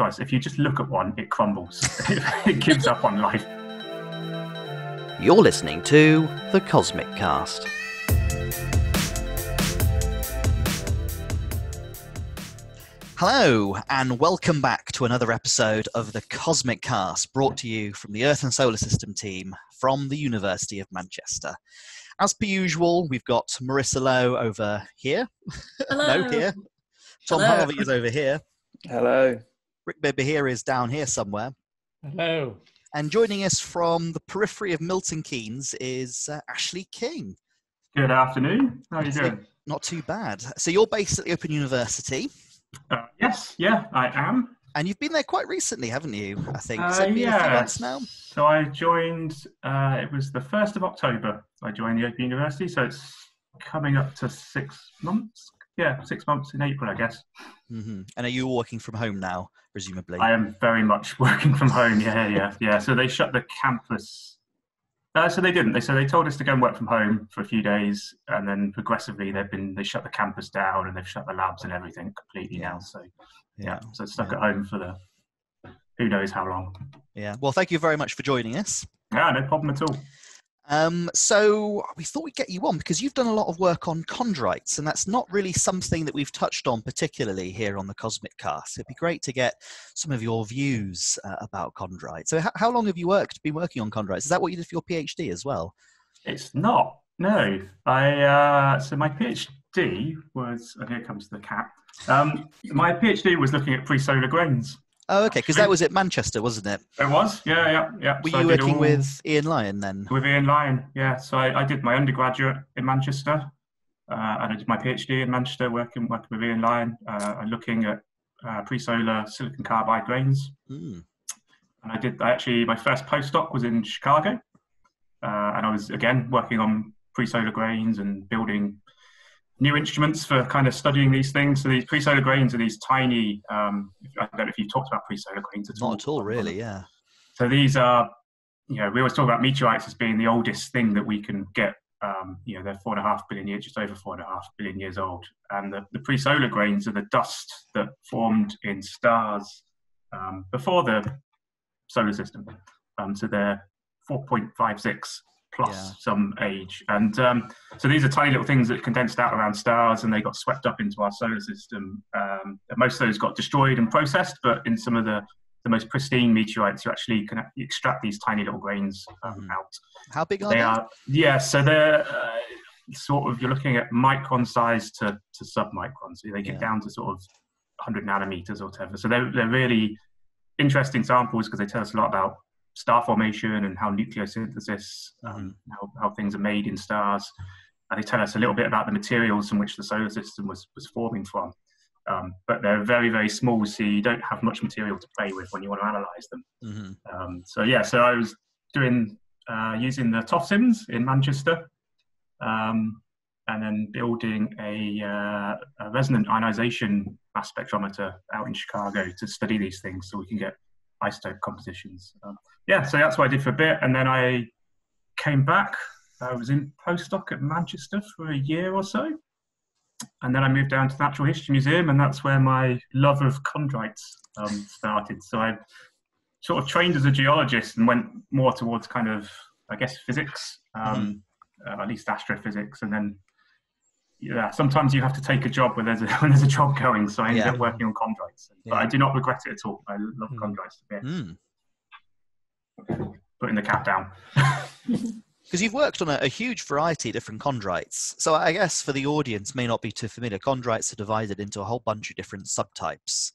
Guys, if you just look at one, it crumbles. It gives up on life. You're listening to The Cosmic Cast. Hello, and welcome back to another episode of The Cosmic Cast, brought to you from the Earth and Solar System team from the University of Manchester. As per usual, we've got Marissa Lowe over here. Hello. No, here. Tom Hello. Harvey is over here. Hello. Rick Bibber here is down here somewhere. Hello. And joining us from the periphery of Milton Keynes is Ashley King. Good afternoon. How are you doing? Not too bad. So you're based at the Open University. Yes, yeah, I am. And you've been there quite recently, haven't you? I think. Has it been a few months now? So I joined, it was the 1st of October. I joined the Open University, so it's coming up to 6 months. Yeah, 6 months in April, I guess. Mm-hmm. And are you working from home now, presumably? I am very much working from home, yeah. So they shut the campus. So they didn't. They told us to go and work from home for a few days, and then progressively they shut the campus down and they've shut the labs and everything completely now. So so stuck at home for the who knows how long. Yeah. Well, thank you very much for joining us. Yeah, no problem at all. So we thought we'd get you on because you've done a lot of work on chondrites, and that's not really something that we've touched on particularly here on the Cosmic Cast. It'd be great to get some of your views about chondrites. So how long have you been working on chondrites? Is that what you did for your PhD as well? It's not. No. So my PhD was, and here comes the cat. My PhD was looking at pre-solar grains. Oh, okay, because that was at Manchester, wasn't it? It was, yeah. Were you working with Ian Lyon then? With Ian Lyon, yeah. So I did my undergraduate in Manchester, and I did my PhD in Manchester working with Ian Lyon, looking at pre-solar silicon carbide grains. And my first postdoc was in Chicago, and I was, again, working on pre-solar grains and building new instruments for kind of studying these things. So these pre-solar grains are these tiny, I don't know if you've talked about pre-solar grains at all. Not at all, really, yeah. So these are, we always talk about meteorites as being the oldest thing that we can get. They're 4.5 billion years, just over 4.5 billion years old. And the pre-solar grains are the dust that formed in stars before the solar system. So they're 4.56 plus some age. And so these are tiny little things that condensed out around stars and they got swept up into our solar system. Most of those got destroyed and processed, but in some of the most pristine meteorites, you actually can extract these tiny little grains out. How big are they? Yeah, so they're sort of, you're looking at micron size to submicron. So they get down to sort of 100 nanometers or whatever. So they're really interesting samples because they tell us a lot about star formation and how nucleosynthesis, how things are made in stars. And they tell us a little bit about the materials from which the solar system was forming from. But they're very, very small, so you don't have much material to play with when you want to analyze them. So I was doing using the TOFSIMS in Manchester, and then building a resonant ionization mass spectrometer out in Chicago to study these things so we can get isotope compositions. So that's what I did for a bit, and then I came back. I was in postdoc at Manchester for a year or so, and then I moved down to the Natural History Museum, and that's where my love of chondrites started. So I sort of trained as a geologist and went more towards kind of, I guess, physics, at least astrophysics, and then sometimes you have to take a job when there's a job going. So I ended up working on chondrites, but I do not regret it at all. I love chondrites a bit. Putting the cap down. Because you've worked on a huge variety of different chondrites. So I guess for the audience may not be too familiar, chondrites are divided into a whole bunch of different subtypes.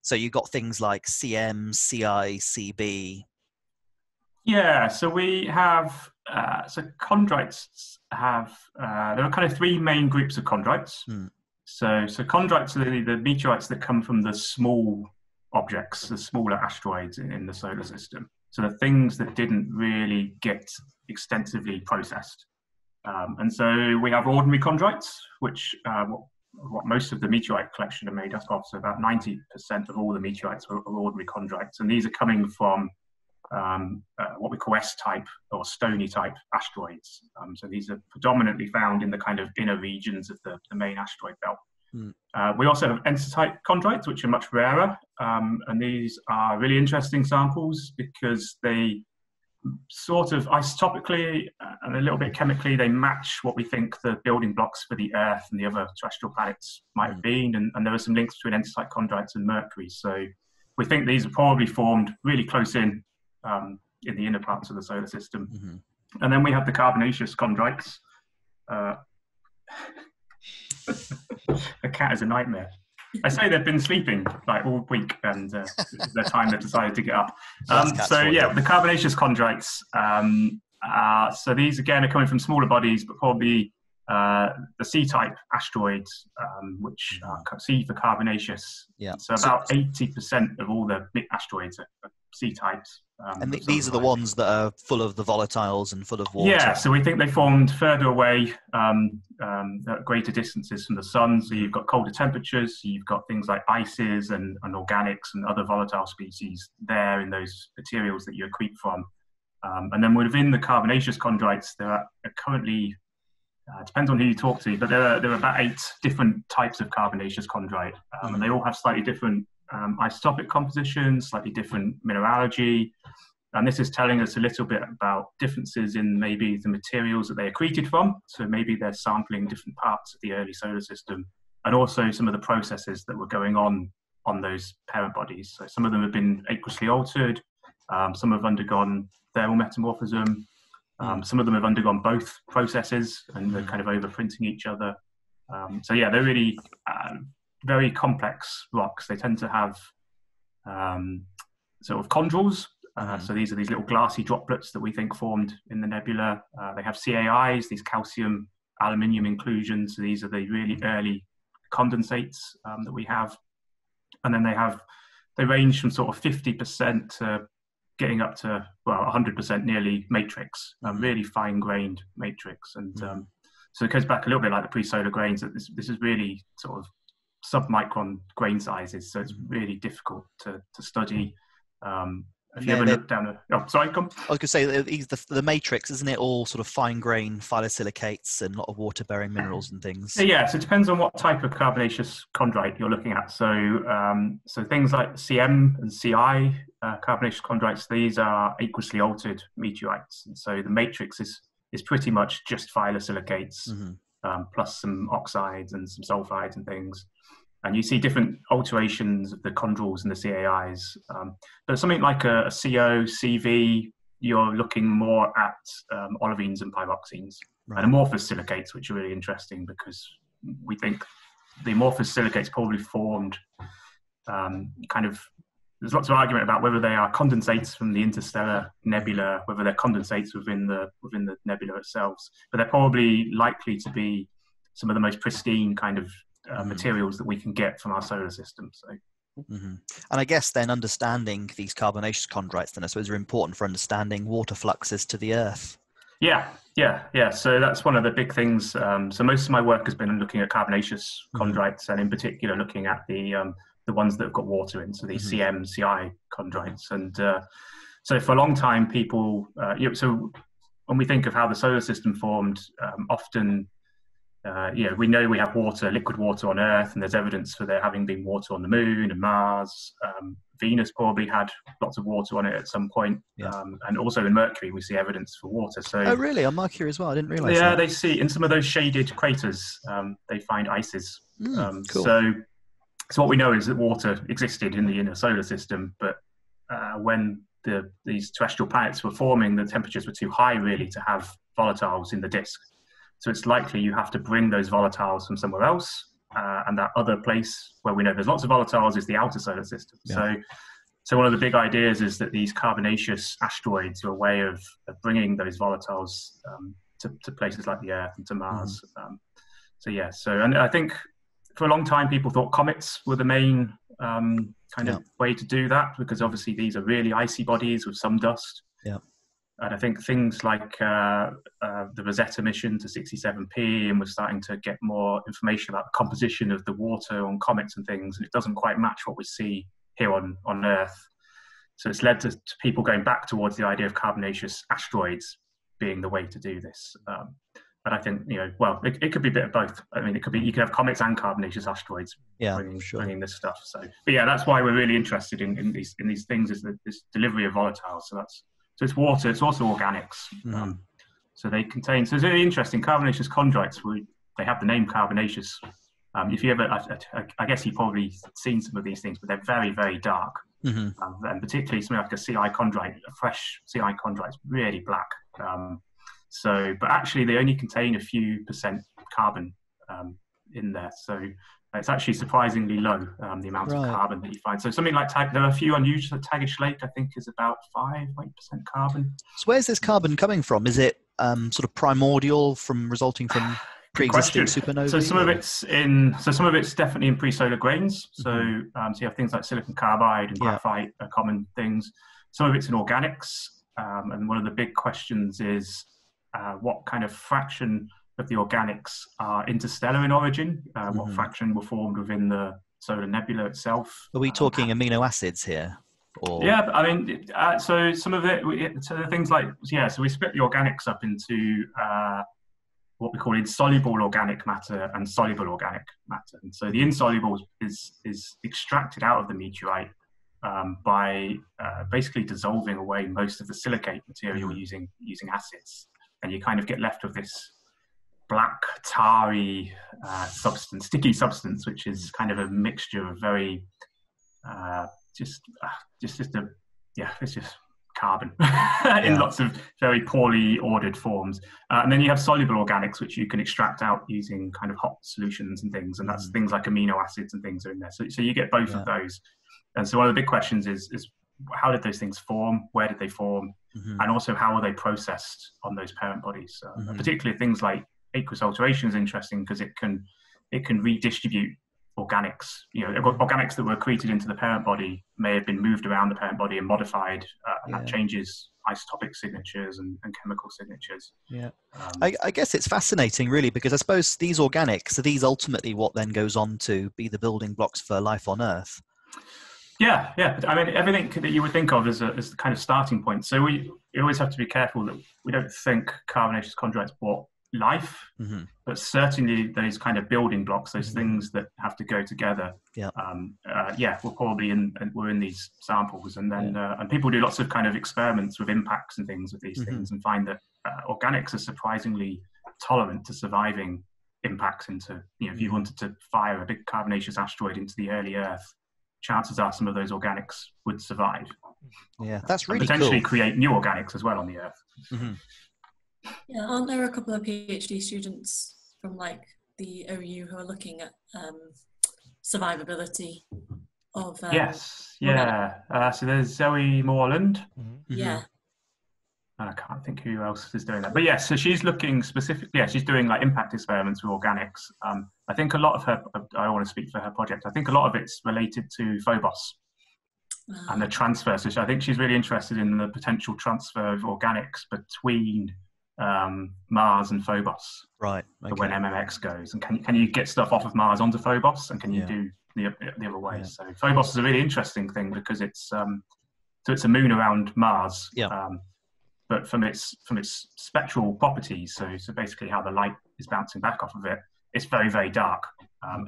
So you've got things like CM, CI, CB. Yeah, so we have, chondrites have, there are kind of three main groups of chondrites. So chondrites are the meteorites that come from the small objects, the smaller asteroids in the solar system. So the things that didn't really get extensively processed. And so we have ordinary chondrites, which what most of the meteorite collection are made up of. So about 90% of all the meteorites are ordinary chondrites. And these are coming from what we call S-type or stony type asteroids. So these are predominantly found in the kind of inner regions of the main asteroid belt. We also have entity-type chondrites, which are much rarer, and these are really interesting samples because they sort of isotopically and a little bit chemically, they match what we think the building blocks for the Earth and the other terrestrial planets might have been, and there are some links between entity-type chondrites and Mercury. So we think these are probably formed really close in the inner parts of the solar system. And then we have the carbonaceous chondrites. The cat is a nightmare. I say they've been sleeping like all week, and this is their time they've decided to get up. So yeah, the carbonaceous chondrites. So these again are coming from smaller bodies, but probably the C-type asteroids, which are C for carbonaceous. Yeah. So about 80% of all the asteroids are C-types. And these are the ones that are full of the volatiles and full of water. Yeah, so we think they formed further away at greater distances from the sun. So you've got colder temperatures, so you've got things like ices and organics and other volatile species there in those materials that you accrete from. And then within the carbonaceous chondrites, there are currently, depends on who you talk to, but there are about 8 different types of carbonaceous chondrite. And they all have slightly different isotopic compositions, slightly different mineralogy, and this is telling us a little bit about differences in maybe the materials that they accreted from. So maybe they're sampling different parts of the early solar system, and also some of the processes that were going on those parent bodies. So some of them have been aqueously altered, some have undergone thermal metamorphism, some of them have undergone both processes and they're kind of overprinting each other. So yeah, they're really very complex rocks. They tend to have sort of chondrules. So these are these little glassy droplets that we think formed in the nebula. They have CAIs, these calcium aluminium inclusions. So these are the really early condensates that we have. And then they range from sort of 50% to getting up to, well, 100% nearly matrix, really fine-grained matrix. And so it goes back a little bit like the pre-solar grains. That this is really sort of sub-micron grain sizes, so it's really difficult to study. If you ever look down sorry, come. I was going to say the matrix, isn't it all sort of fine grain phyllosilicates and a lot of water bearing minerals and things? Yeah, so it depends on what type of carbonaceous chondrite you're looking at. So things like CM and CI carbonaceous chondrites, these are aqueously altered meteorites, and so the matrix is pretty much just phyllosilicates plus some oxides and some sulfides and things. And you see different alterations of the chondrules and the CAIs. But something like a CO, CV, you're looking more at olivines and pyroxenes, and amorphous silicates, which are really interesting because we think the amorphous silicates probably formed there's lots of argument about whether they are condensates from the interstellar nebula, whether they're condensates within the nebula itself. But they're probably likely to be some of the most pristine kind of materials that we can get from our solar system. So, and I guess then understanding these carbonaceous chondrites then I suppose are important for understanding water fluxes to the Earth. Yeah. So that's one of the big things. So most of my work has been looking at carbonaceous chondrites, and in particular looking at the ones that have got water in, so these CM, CI chondrites. And so for a long time, people, so when we think of how the solar system formed, often we know we have water, liquid water on Earth, and there's evidence for there having been water on the Moon and Mars. Venus probably had lots of water on it at some point. And also in Mercury, we see evidence for water. So, oh, really? On Mercury as well? I didn't realize that. Yeah, they see in some of those shaded craters, they find ices. Cool. So what we know is that water existed in the inner solar system, but when these terrestrial planets were forming, the temperatures were too high really to have volatiles in the disk. So it's likely you have to bring those volatiles from somewhere else, and that other place where we know there's lots of volatiles is the outer solar system. Yeah. So one of the big ideas is that these carbonaceous asteroids are a way of bringing those volatiles to places like the Earth and to Mars. And I think for a long time people thought comets were the main kind of way to do that, because obviously these are really icy bodies with some dust. Yeah. And I think things like the Rosetta mission to 67P, and we're starting to get more information about the composition of the water on comets and things, and it doesn't quite match what we see here on Earth. So it's led to people going back towards the idea of carbonaceous asteroids being the way to do this. But I think, well, it could be a bit of both. I mean, you could have comets and carbonaceous asteroids bringing this stuff. So, but yeah, that's why we're really interested in these things, is this delivery of volatiles. So it's water. It's also organics. So they contain. So it's really interesting. Carbonaceous chondrites. They have the name carbonaceous. If you ever, I guess you've probably seen some of these things, but they're very, very dark. And particularly something like a CI chondrite, a fresh CI chondrite, is really black. But actually they only contain a few % carbon in there. So it's actually surprisingly low, the amount of carbon that you find. So something like, there are a few unusual, Tagish Lake, I think, is about 5-8% carbon. So where's this carbon coming from? Is it sort of primordial resulting from pre-existing supernovae? So some of it's definitely in pre-solar grains. So you have things like silicon carbide and graphite are common things. Some of it's in organics. And one of the big questions is what kind of fraction of the organics are interstellar in origin? What fraction were formed within the solar nebula itself? Are we talking amino acids here? Or? Yeah, I mean, so some of it, so things like, so we split the organics up into what we call insoluble organic matter and soluble organic matter. And so the insoluble is extracted out of the meteorite by basically dissolving away most of the silicate material using acids. And you kind of get left with this black, tarry substance, sticky substance, which is kind of a mixture of very, it's just carbon in lots of very poorly ordered forms. And then you have soluble organics, which you can extract out using kind of hot solutions and things. And that's things like amino acids and things are in there. So you get both of those. And so one of the big questions is how did those things form? Where did they form? And also how are they processed on those parent bodies? Particularly things like aqueous alteration is interesting because it can redistribute organics. Organics that were accreted into the parent body may have been moved around the parent body and modified, and that changes isotopic signatures and chemical signatures. I guess it's fascinating, really, because I suppose these organics, are these ultimately what then goes on to be the building blocks for life on Earth? Yeah. I mean, everything that you would think of as the kind of starting point. So we always have to be careful that we don't think carbonaceous chondrites brought life, but certainly those kind of building blocks, those things that have to go together. We're probably we're in these samples, and then and people do lots of kind of experiments with impacts and things with these things, and find that organics are surprisingly tolerant to surviving impacts into. If you wanted to fire a big carbonaceous asteroid into the early Earth, chances are some of those organics would survive. Yeah, that's really potentially cool. create new organics as well on the Earth. Yeah, aren't there a couple of PhD students from like the OU who are looking at survivability of? So there's Zoe Morland. Yeah. And I can't think who else is doing that. But so she's looking specifically, she's doing like impact experiments with organics. I think a lot of her, I don't want to speak for her project, I think a lot of it's related to Phobos and the transfer. So I think she's really interested in the potential transfer of organics between Mars and Phobos. Right. Okay. When MMX goes. And can you get stuff off of Mars onto Phobos? And can you do the other way? So Phobos is a really interesting thing because it's a moon around Mars. But from its spectral properties, so basically how the light is bouncing back off of it, it's very, very dark.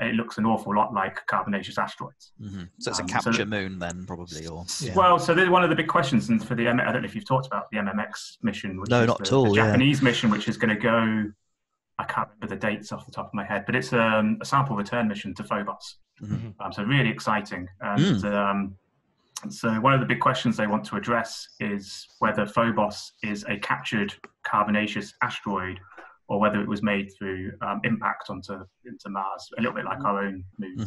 It looks an awful lot like carbonaceous asteroids. So it's a capture moon then, probably? Well, so there's one of the big questions, and for the I don't know if you've talked about the MMX mission, which no, is not at all. The Japanese mission, which is going to go, I can't remember the dates off the top of my head, but it's a sample return mission to Phobos. So really exciting. And so one of the big questions they want to address is whether Phobos is a captured carbonaceous asteroid or whether it was made through impact into Mars, a little bit like our own moon.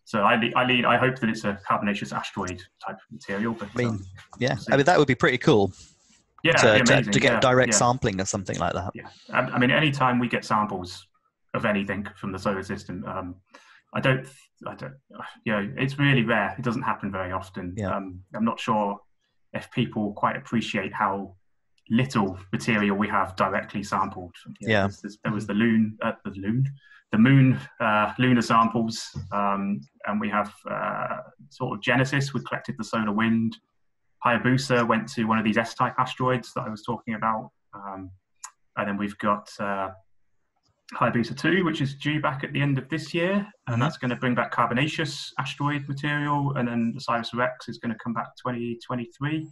So I hope that it's a carbonaceous asteroid type of material. But I mean that would be pretty cool. To get direct sampling or something like that. I mean, anytime we get samples of anything from the solar system, it's really rare. It doesn't happen very often. I'm not sure if people quite appreciate how little material we have directly sampled. There was the moon lunar samples, and we have sort of Genesis. We collected the solar wind. Hayabusa went to one of these S-type asteroids that I was talking about. and then we've got Hayabusa 2, which is due back at the end of this year, and that's going to bring back carbonaceous asteroid material, and then OSIRIS-REx is going to come back 2023,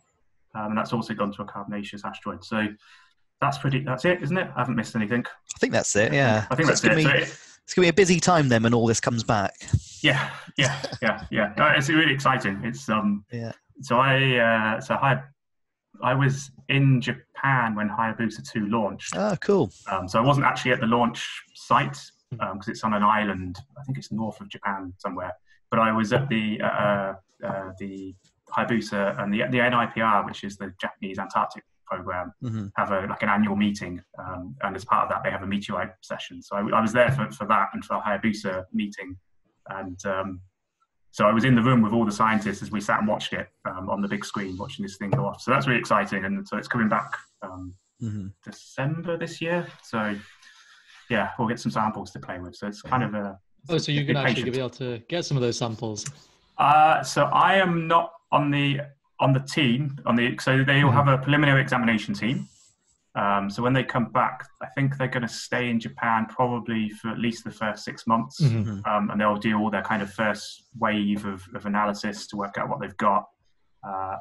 and that's also gone to a carbonaceous asteroid. So that's it, isn't it? I haven't missed anything. I think that's it, yeah. I think that's it. It's going to be a busy time then when all this comes back. Yeah. It's really exciting. It's So I was in Japan when Hayabusa 2 launched. Oh, cool. So I wasn't actually at the launch site because it's on an island. I think it's north of Japan somewhere. But I was at the Hayabusa and the NIPR, which is the Japanese Antarctic program, have an annual meeting, and as part of that they have a meteorite session. So I was there for that and for a Hayabusa meeting, and so I was in the room with all the scientists as we sat and watched it on the big screen, watching this thing go off. So that's really exciting, and so it's coming back December this year. So yeah, we'll get some samples to play with. So it's kind of a so you're going to actually be able to get some of those samples. So I am not on the team, so they will have a preliminary examination team. So when they come back, I think they're going to stay in Japan probably for at least the first 6 months, and they'll do all their kind of first wave of analysis to work out what they've got.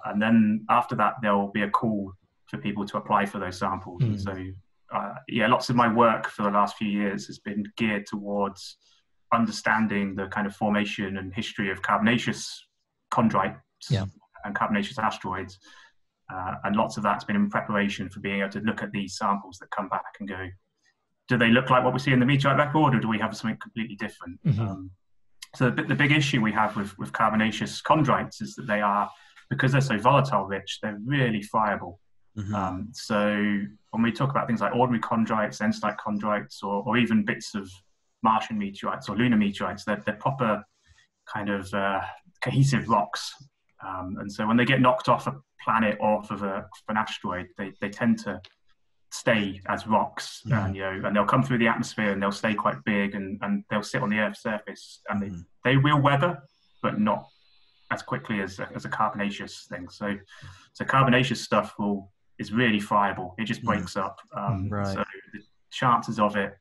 And then after that, there'll be a call for people to apply for those samples. And so, lots of my work for the last few years has been geared towards understanding the kind of formation and history of carbonaceous chondrites and carbonaceous asteroids. And lots of that's been in preparation for being able to look at these samples that come back and go, do they look like what we see in the meteorite record, or do we have something completely different? So the big issue we have with carbonaceous chondrites is that they are, because they're so volatile rich, they're really friable. So when we talk about things like ordinary chondrites, enstite chondrites, or even bits of Martian meteorites or lunar meteorites, they're proper kind of cohesive rocks. And so when they get knocked off a planet or off of an asteroid, they tend to stay as rocks, and they'll come through the atmosphere and they'll stay quite big, and they'll sit on the Earth's surface, and they will weather, but not as quickly as a carbonaceous thing. So carbonaceous stuff is really friable. It just breaks up. So the chances of it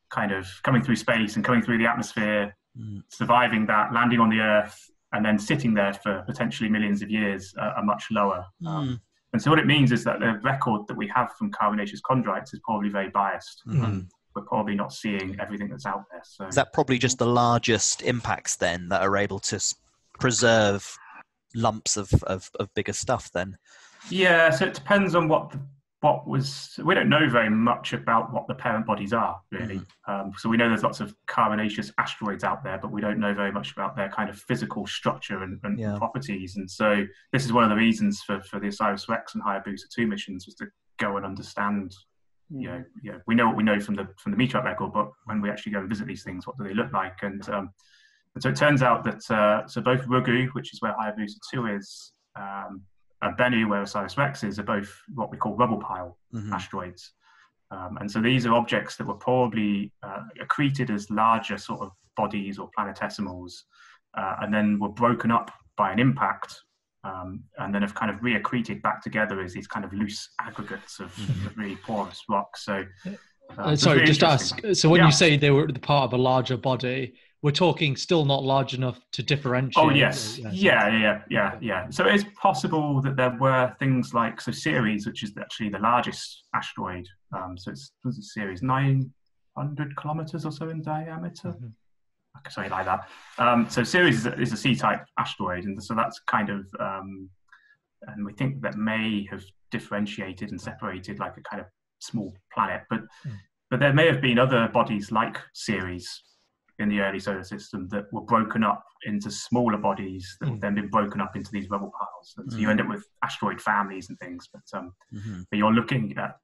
kind of coming through space and coming through the atmosphere, surviving that, landing on the Earth, and then sitting there for potentially millions of years are much lower. And so what it means is that the record that we have from carbonaceous chondrites is probably very biased. We're probably not seeing everything that's out there. So is that probably just the largest impacts then that are able to preserve lumps of bigger stuff then? Yeah, so it depends on we don't know very much about what the parent bodies are, really. So we know there's lots of carbonaceous asteroids out there, but we don't know very much about their kind of physical structure and properties. And so this is one of the reasons for the OSIRIS-REx and Hayabusa 2 missions, was to go and understand, we know what we know from the meteorite record, but when we actually go and visit these things, what do they look like? And so it turns out that so both Ryugu, which is where Hayabusa 2 is, and Bennu, where OSIRIS-REx is, are both what we call rubble pile asteroids. And so these are objects that were probably accreted as larger sort of bodies or planetesimals, and then were broken up by an impact, and then have kind of reaccreted back together as these kind of loose aggregates of really porous rock. So, sorry, just ask. So when you say they were the part of a larger body, we're talking still not large enough to differentiate. Oh, yes. Yeah. So it's possible that there were things like, Ceres, which is actually the largest asteroid. So it's Ceres, 900 kilometers or so in diameter. Something like that. So Ceres is a C-type asteroid. And so that's kind of, and we think that may have differentiated and separated like a kind of small planet. But there may have been other bodies like Ceres in the early solar system that were broken up into smaller bodies that have then been broken up into these rubble piles. And so you end up with asteroid families and things, but you're looking at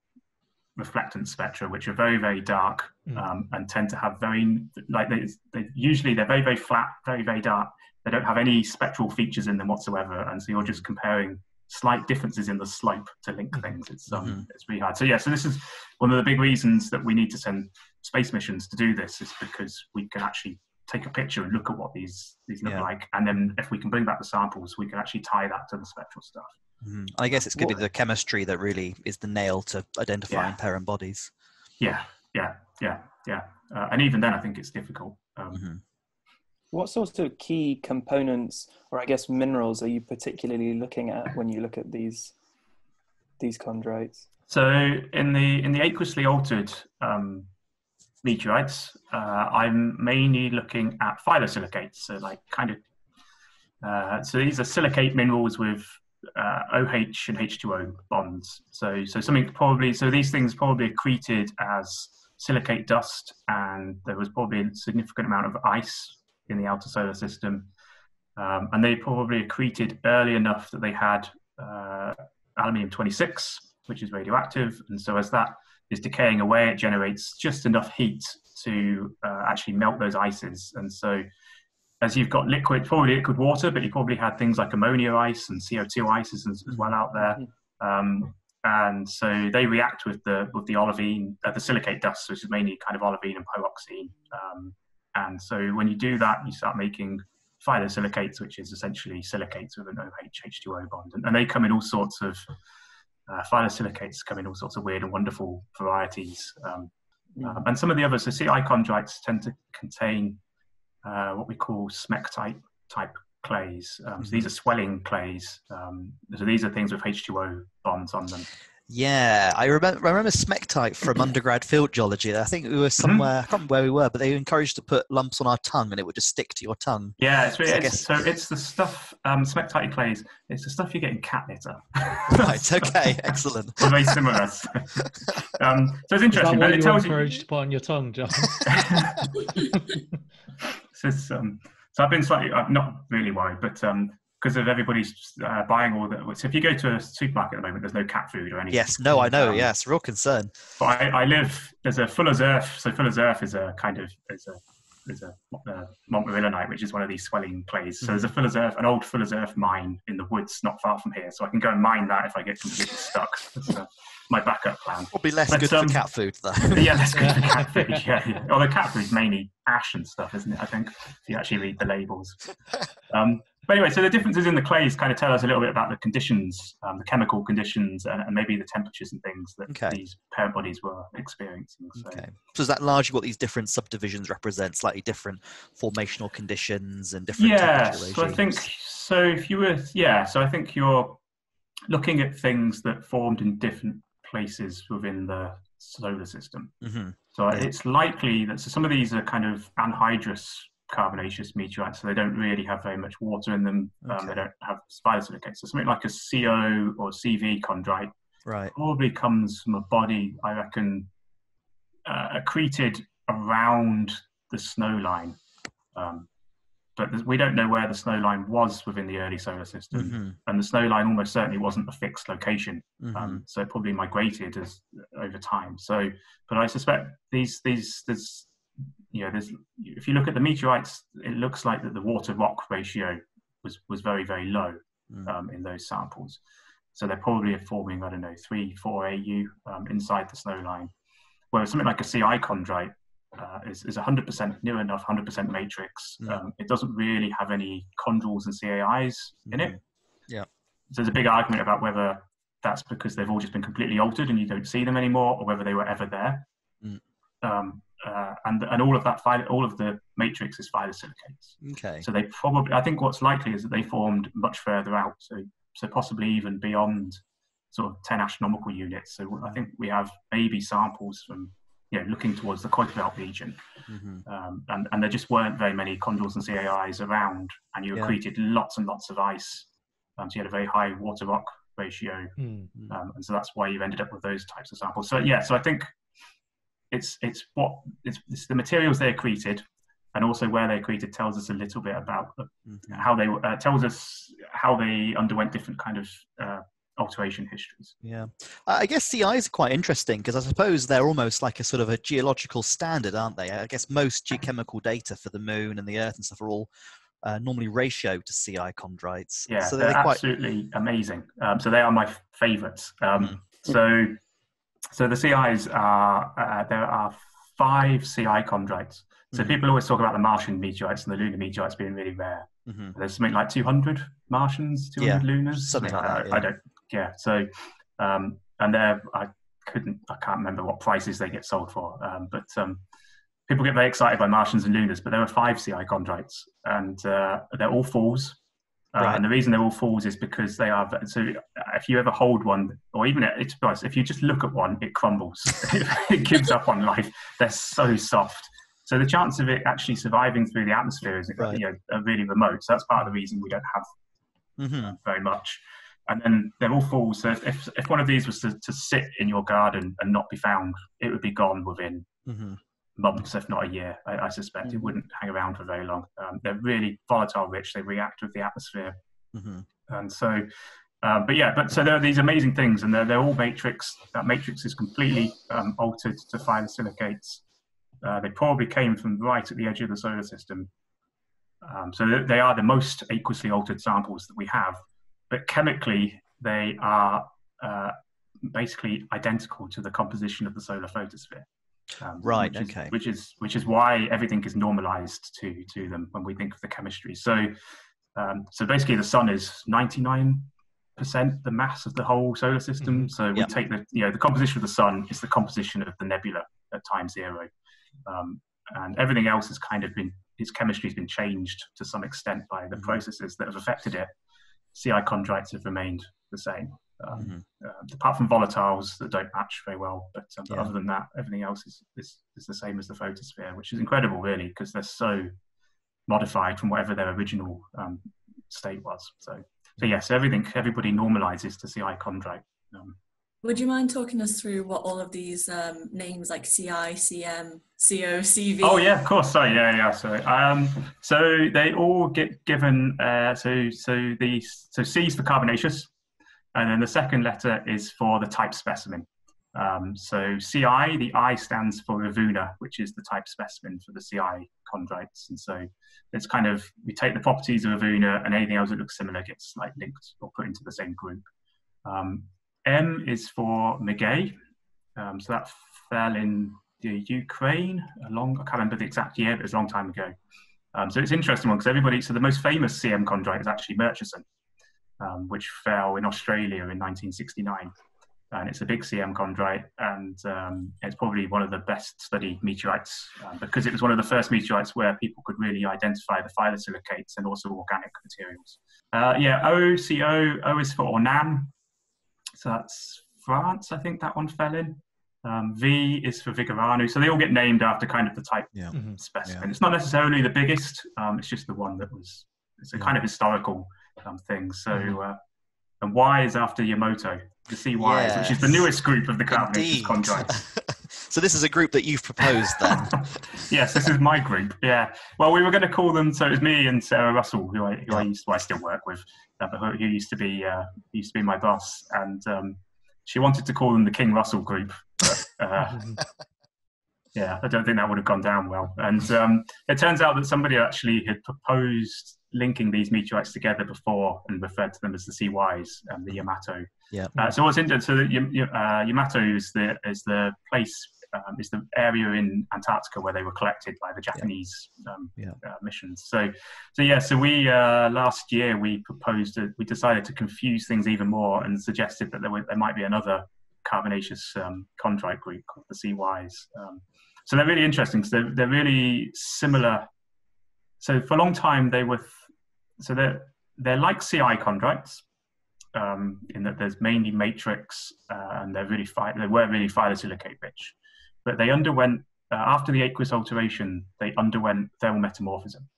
reflectance spectra, which are very, very dark, and tend to have very, like they're very, very flat, very, very dark. They don't have any spectral features in them whatsoever. And so you're just comparing slight differences in the slope to link things. It's really hard. So so this is one of the big reasons that we need to send space missions to do this, is because we can actually take a picture and look at what these look like, and then if we can bring back the samples, we can actually tie that to the spectral stuff. I guess it's going to be the chemistry that really is the nail to identifying parent bodies. Yeah. And even then, I think it's difficult. What sorts of key components, or I guess minerals, are you particularly looking at when you look at these chondrites? So in the aqueously altered meteorites, I'm mainly looking at phyllosilicates. So like so these are silicate minerals with OH and H2O bonds. So these things probably accreted as silicate dust, and there was probably a significant amount of ice in the outer solar system, and they probably accreted early enough that they had aluminium-26, which is radioactive, and so as that is decaying away, it generates just enough heat to actually melt those ices. And so as you've got probably liquid water, but you probably had things like ammonia ice and CO2 ices as well out there. And so they react with the olivine, the silicate dust, which is mainly kind of olivine and pyroxene. And so when you do that, you start making phyllosilicates, which is essentially silicates with an OH-H2O bond. And they come in all sorts of, phyllosilicates come in all sorts of weird and wonderful varieties. And some of the others, so CI chondrites tend to contain what we call smectite type clays. So these are swelling clays. So these are things with H2O bonds on them. Yeah, I remember smectite from undergrad field geology. I think we were somewhere, I can't remember where we were, but they encouraged to put lumps on our tongue and it would just stick to your tongue. Yeah, it's the stuff, smectite clays, it's the stuff you get in cat litter. Right, okay, excellent. It's very similar. So it's interesting. Is that what it tells encouraged to put on your tongue, John? So I've been slightly, not really worried, but because of everybody's buying all that. So if you go to a supermarket at the moment, there's no cat food or anything. Yes, no, I know. Yes, real concern. But there's a Fuller's Earth. So Fuller's Earth is a Montmorillonite, which is one of these swelling clays. So there's an old Fuller's Earth mine in the woods not far from here. So I can go and mine that if I get completely stuck. That's my backup plan. Probably less good for cat food, though. Yeah, less good for cat food, yeah. Although cat food's mainly ash and stuff, isn't it, I think, if you actually read the labels. But anyway, so the differences in the clays kind of tell us a little bit about the conditions, the chemical conditions, and maybe the temperatures and things that these parent bodies were experiencing. So is that largely what these different subdivisions represent? Slightly different formational conditions and different temperature regimes? So I think so I think you're looking at things that formed in different places within the solar system. So it's likely that some of these are kind of anhydrous carbonaceous meteorites, so they don't really have very much water in them. They don't have phyllosilicates. So something like a CO or CV chondrite probably comes from a body, I reckon, accreted around the snow line. But we don't know where the snow line was within the early solar system. And the snow line almost certainly wasn't a fixed location. So it probably migrated over time. So, but I suspect there's if you look at the meteorites, it looks like that the water rock ratio was very, very low in those samples. So they're probably forming, 3-4 AU inside the snow line. Whereas something like a CI chondrite is 100% near enough, 100% matrix. It doesn't really have any chondrules and CAIs in it. Yeah. So there's a big argument about whether that's because they've all just been completely altered and you don't see them anymore, or whether they were ever there. And all of the matrix is phyllosilicates. So they probably, I think what's likely is that they formed much further out, so possibly even beyond sort of 10 astronomical units. So I think we have maybe samples from looking towards the Kuiper Belt region, and there just weren't very many chondrules and CAIs around, and you accreted lots and lots of ice, so you had a very high water rock ratio, and so that's why you've ended up with those types of samples. So so I think it's the materials they accreted, and also where they accreted tells us a little bit about how they tells us how they underwent different kind of alteration histories. Yeah, I guess CIs are quite interesting because I suppose they're almost like a sort of a geological standard, aren't they? I guess most geochemical data for the moon and the Earth and stuff are all normally ratio to CI chondrites. Yeah, so they're absolutely amazing. So they are my favourites. So the CIs are there are 5 CI chondrites. So people always talk about the Martian meteorites and the lunar meteorites being really rare. There's something like 200 Martians, 200 lunars, something like that. I don't. Yeah. So and they're I can't remember what prices they get sold for, but people get very excited by Martians and Lunars, but there are 5 CI chondrites, and they're all falls. Right. And the reason they're all falls is because they are. So if you ever hold one, or even if you just look at one, it crumbles. It gives up on life. They're so soft. So the chance of it actually surviving through the atmosphere is Right. are really remote. So that's part of the reason we don't have very much. And then they're all falls. So if one of these was to sit in your garden and not be found, it would be gone within months, if not a year. I suspect it wouldn't hang around for very long. They're really volatile rich. They react with the atmosphere. And so, so there are these amazing things, and they're all matrix. That matrix is completely altered to phyllosilicates. They probably came from right at the edge of the solar system. So they are the most aqueously altered samples that we have. But chemically, they are basically identical to the composition of the solar photosphere. Right. Which is why everything is normalized to them when we think of the chemistry. So basically, the sun is 99% the mass of the whole solar system. So we take the composition of the sun is the composition of the nebula at time 0, and everything else has kind of its chemistry has been changed to some extent by the processes that have affected it. CI chondrites have remained the same, apart from volatiles that don't match very well. But other than that, everything else is the same as the photosphere, which is incredible, really, because they're so modified from whatever their original state was. So yes, everybody normalizes to CI chondrite. Would you mind talking us through what all of these names like CI, CM, CO, CV? Oh yeah, of course. Sorry, yeah. So they all get given. So C is for carbonaceous, and then the second letter is for the type specimen. So CI, the I stands for Ravuna, which is the type specimen for the CI chondrites, and so it's kind of we take the properties of Ravuna, and anything else that looks similar gets like linked or put into the same group. M is for Maguey, so that fell in the Ukraine I can't remember the exact year, but it was a long time ago. So it's an interesting one because so the most famous CM chondrite is actually Murchison, which fell in Australia in 1969. And it's a big CM chondrite, and it's probably one of the best studied meteorites because it was one of the first meteorites where people could really identify the phyllosilicates and also organic materials. OCO, O is for Ornam. So that's France, I think that one fell in. V is for Vigoranu. So they all get named after kind of the type specimen. It's not necessarily the biggest, it's just the one that was, it's a kind of historical thing. So, and Y is after Yamato, the CYs, which is the newest group of the carbonaceous chondrites. So this is a group that you've proposed then? Yes, this is my group, yeah. Well, we were going to call them, so it was me and Sarah Russell, who I still work with, who used to be my boss, and she wanted to call them the King Russell group, but yeah, I don't think that would have gone down well. And it turns out that somebody actually had proposed linking these meteorites together before and referred to them as the CYs and the Yamato. Yeah. So what's interesting? So Yamato is the place, is the area in Antarctica where they were collected by the Japanese missions. So we last year we decided to confuse things even more and suggested that there might be another carbonaceous chondrite group called the CYs. So they're really interesting because they're really similar. So for a long time they're like CI chondrites in that there's mainly matrix and they were really phyllosilicate rich, but they underwent after the aqueous alteration they underwent thermal metamorphism,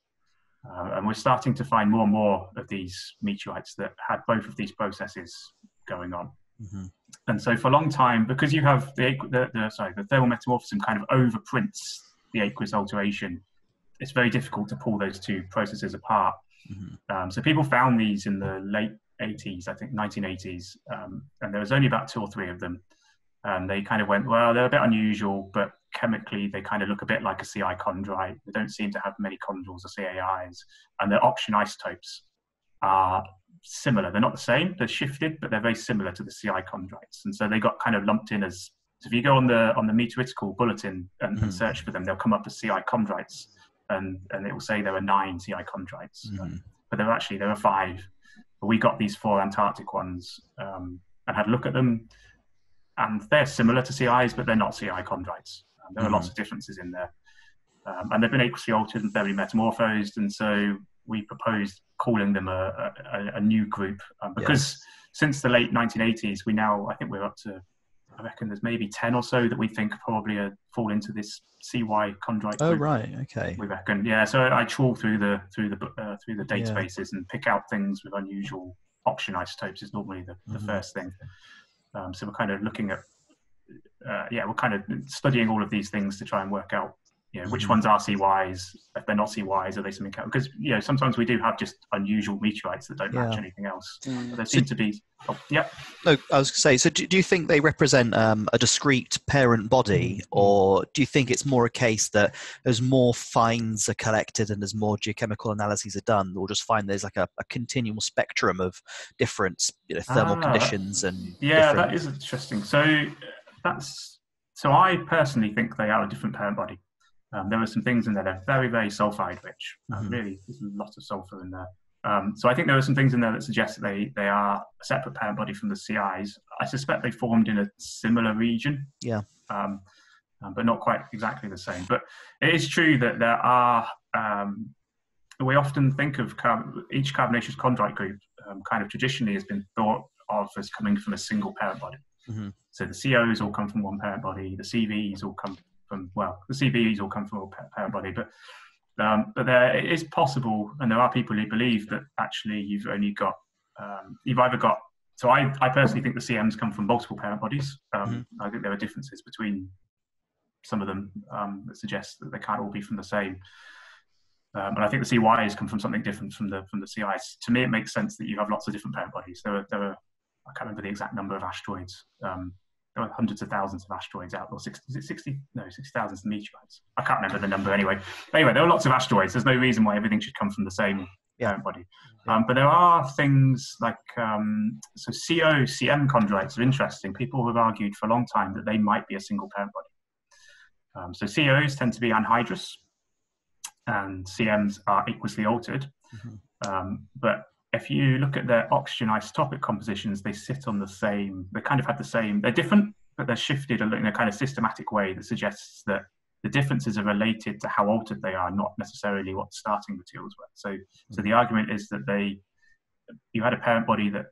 and we're starting to find more and more of these meteorites that had both of these processes going on. And so for a long time, because you have the thermal metamorphism kind of overprints the aqueous alteration, it's very difficult to pull those two processes apart. So people found these in the late 80s, I think 1980s, and there was only about 2 or 3 of them. And they kind of went, well, they're a bit unusual, but chemically they kind of look a bit like a CI chondrite. They don't seem to have many chondrules or CAIs, and their oxygen isotopes are similar. They're not the same, they're shifted, but they're very similar to the CI chondrites. And so they got kind of lumped in as, so if you go on the meteoritical bulletin and search for them, they'll come up as CI chondrites, and it will say there are 9 CI chondrites, but there are 5. But we got these 4 Antarctic ones and had a look at them. and they're similar to CIs, but they're not CI chondrites. There are lots of differences in there. And they've been aqueously altered and very metamorphosed, and so we proposed calling them a new group because since the late 1980s, I think we're up to, I reckon there's maybe 10 or so that we think probably fall into this CY chondrite group. Oh, right, okay. We reckon, yeah. So I trawl through the databases and pick out things with unusual oxygen isotopes is normally the first thing. So we're kind of looking at, we're kind of studying all of these things to try and work out, which ones are CYs. If they're not CYs, are they something else? Because sometimes we do have just unusual meteorites that don't match anything else. But there seem to be. Oh, yeah. No, I was going to say. So, do you think they represent a discrete parent body, or do you think it's more a case that as more finds are collected and as more geochemical analyses are done, we'll just find there's like a continual spectrum of different thermal conditions and. Yeah, that is interesting. So I personally think they are a different parent body. There are some things in there that are very, very sulfide rich. Really, there's a lot of sulfur in there. So I think there are some things in there that suggest that they are a separate parent body from the CIs. I suspect they formed in a similar region. Yeah. But not quite exactly the same. But it is true that there are. We often think of each carbonaceous chondrite group. Kind of traditionally has been thought of as coming from a single parent body. So the COs all come from one parent body. The CVs all come from the CVEs all come from a parent body, but it is possible, and there are people who believe that actually you've either got. So I personally think the CMs come from multiple parent bodies. I think there are differences between some of them that suggest that they can't all be from the same. And I think the CYs come from something different from the CIs. To me, it makes sense that you have lots of different parent bodies. There are I can't remember the exact number of asteroids. There are hundreds of thousands of asteroids out, or 60,000 meteorites. I can't remember the number anyway. But anyway, there are lots of asteroids. There's no reason why everything should come from the same parent body. But there are things like, so CM chondrites are interesting. People have argued for a long time that they might be a single parent body. So COs tend to be anhydrous, and CMs are aqueously altered. But if you look at their oxygen isotopic compositions, they sit on the same, they kind of have the same, they're different, but they're shifted in a kind of systematic way that suggests that the differences are related to how altered they are, not necessarily what starting materials were. So the argument is that you had a parent body that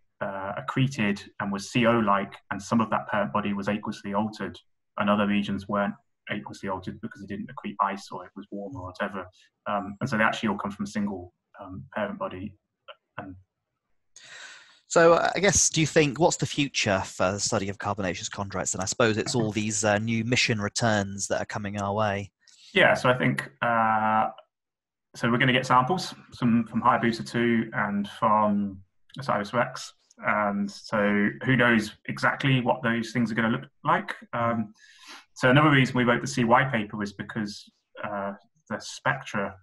accreted and was CO-like, and some of that parent body was aqueously altered, and other regions weren't aqueously altered because it didn't accrete ice or it was warm or whatever. And so they actually all come from a single parent body. So I guess, do you think, what's the future for the study of carbonaceous chondrites? And I suppose it's all these new mission returns that are coming our way. Yeah, so I think, so we're going to get samples, some from Hayabusa 2 and from OSIRIS-REx. And so who knows exactly what those things are going to look like. So another reason we wrote the CY paper was because the spectra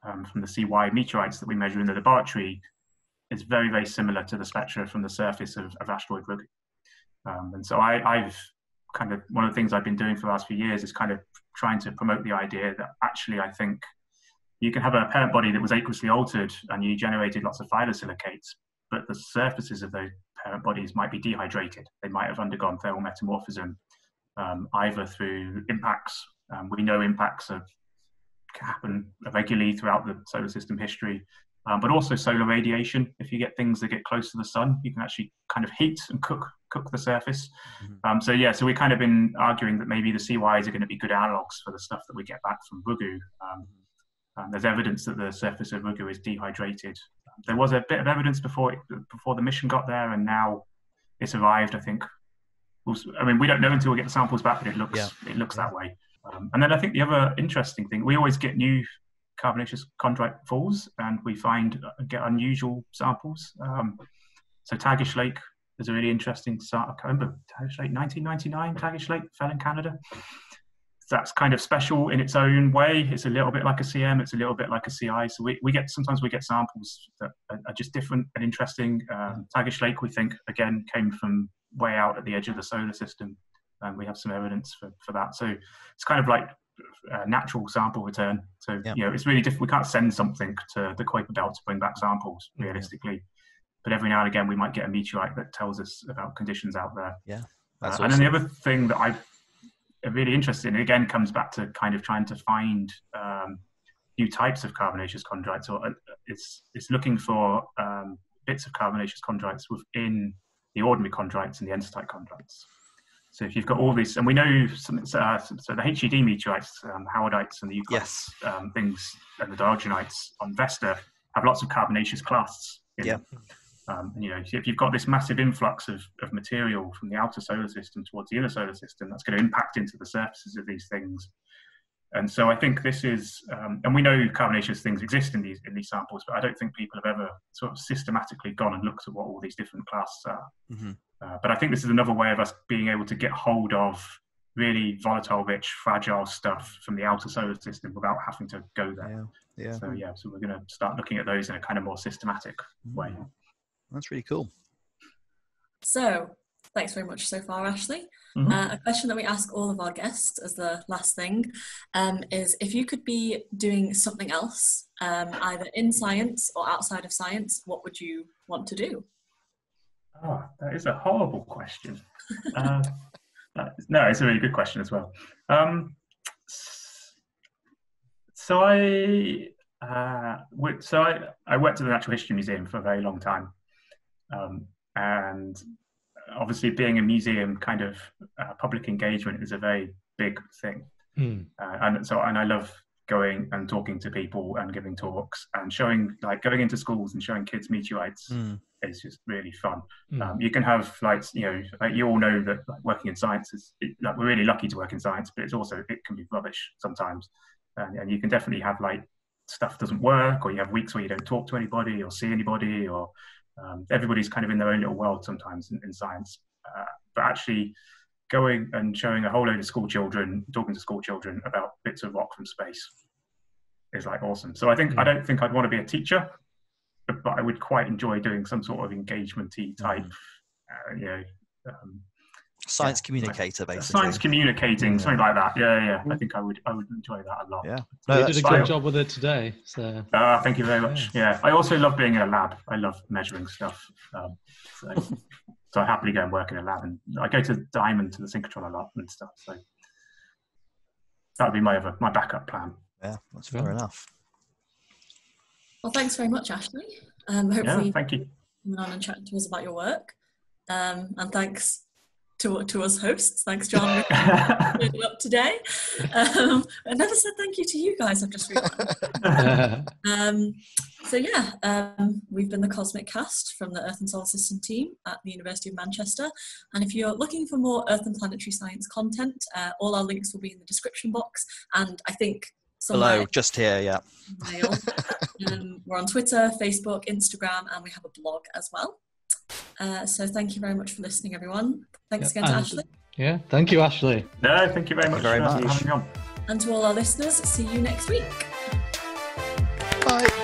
from the CY meteorites that we measure in the laboratory is very, very similar to the spectra from the surface of asteroid Ryugu. And so I've kind of, one of the things I've been doing for the last few years is kind of trying to promote the idea that actually I think you can have a parent body that was aqueously altered and you generated lots of phyllosilicates, but the surfaces of those parent bodies might be dehydrated. They might have undergone thermal metamorphism, either through impacts. We know impacts can happen regularly throughout the solar system history, but also solar radiation. If you get things that get close to the sun, you can actually kind of heat and cook the surface. So we've kind of been arguing that maybe the CYs are going to be good analogs for the stuff that we get back from Ryugu. There's evidence that the surface of Ryugu is dehydrated. There was a bit of evidence before the mission got there, and now it's arrived. I think. I mean, we don't know until we get the samples back, but it looks that way. And then I think the other interesting thing, we always get new carbonaceous chondrite falls, and we get unusual samples. So Tagish Lake is a really interesting start. I can't remember, Tagish Lake, 1999, Tagish Lake fell in Canada. That's kind of special in its own way. It's a little bit like a CM, it's a little bit like a CI. So sometimes we get samples that are just different and interesting. Tagish Lake, we think, again, came from way out at the edge of the solar system, and we have some evidence for that. So it's kind of like a natural sample return. So it's really difficult. We can't send something to the Kuiper Belt to bring back samples realistically, but every now and again we might get a meteorite that tells us about conditions out there. Awesome. And then the other thing that I'm really interested in, again, comes back to kind of trying to find new types of carbonaceous chondrites, or it's looking for bits of carbonaceous chondrites within the ordinary chondrites and the enstatite chondrites. So if you've got all these, and we know, so the HED meteorites, howardites and the euclides, things, and the diogenites on Vesta have lots of carbonaceous clasts in them. And, you know, if you've got this massive influx of material from the outer solar system towards the inner solar system, that's going to impact into the surfaces of these things. And so I think this is, and we know carbonaceous things exist in these samples, but I don't think people have ever sort of systematically gone and looked at what all these different classes are. But I think this is another way of us being able to get hold of really volatile, rich, fragile stuff from the outer solar system without having to go there. So we're going to start looking at those in a kind of more systematic way. That's really cool. So, thanks very much so far, Ashley. A question that we ask all of our guests as the last thing is, if you could be doing something else, either in science or outside of science, what would you want to do? Oh, that is a horrible question. No, it's a really good question as well. So I worked at the Natural History Museum for a very long time. And obviously being a museum, kind of public engagement is a very big thing. And I love going and talking to people and giving talks and showing, like going into schools and showing kids meteorites is just really fun. You can have, like, you know, like you all know that, like, working in science is, like, we're really lucky to work in science, but it's also, it can be rubbish sometimes. And you can definitely have, like, stuff doesn't work, or you have weeks where you don't talk to anybody or see anybody, or everybody's kind of in their own little world sometimes in science. But actually going and showing a whole load of school children, talking to school children about bits of rock from space is, like, awesome. So I think, I don't think I'd want to be a teacher, but I would quite enjoy doing some sort of engagement-y type, you know, science communicator, basically. Science communicating, something like that. I think I would enjoy that a lot. No, you did a good job with it today. So. Thank you very much. I also love being in a lab. I love measuring stuff. So I happily go and work in a lab, and I go to Diamond, to the synchrotron a lot and stuff. So that would be my backup plan. Yeah, that's fair enough. Well, thanks very much, Ashley. Hopefully, thank you. Coming on and chatting to us about your work. And thanks to us hosts. Thanks, John, for turning up today. I never said thank you to you guys. I've just realized. We've been the Cosmic Cast from the Earth and Solar System team at the University of Manchester. And if you're looking for more Earth and planetary science content, all our links will be in the description box. And I think below, just here, we're on Twitter, Facebook, Instagram, and we have a blog as well. So thank you very much for listening, everyone. Thanks again to Ashley. Yeah, thank you, Ashley. No, thank you very much for having me on. And to all our listeners, see you next week. Bye.